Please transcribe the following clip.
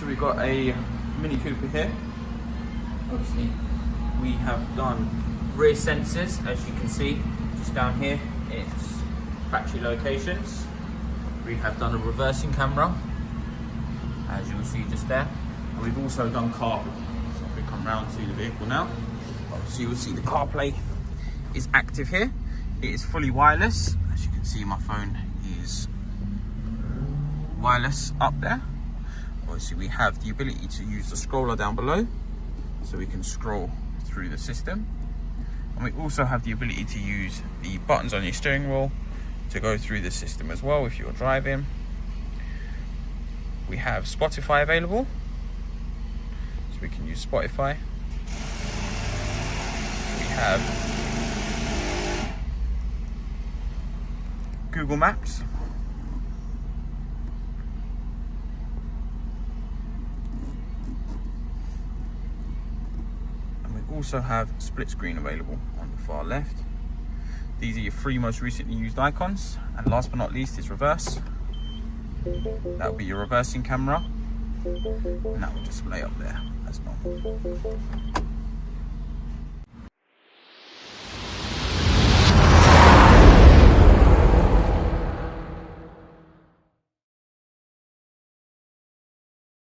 So we've got a Mini Cooper here. Obviously, we have done rear sensors, as you can see, just down here. It's factory locations. We have done a reversing camera, as you will see just there. And we've also done CarPlay. So if we come round to the vehicle now, obviously you will see the CarPlay is active here. It is fully wireless. As you can see, my phone is wireless up there. Obviously we have the ability to use the scroller down below, so we can scroll through the system. And we also have the ability to use the buttons on your steering wheel to go through the system as well if you're driving. We have Spotify available, so we can use Spotify. We have Google Maps. And we also have split screen available on the far left. These are your 3 most recently used icons. And last but not least is reverse. That will be your reversing camera. And that will display up there as normal.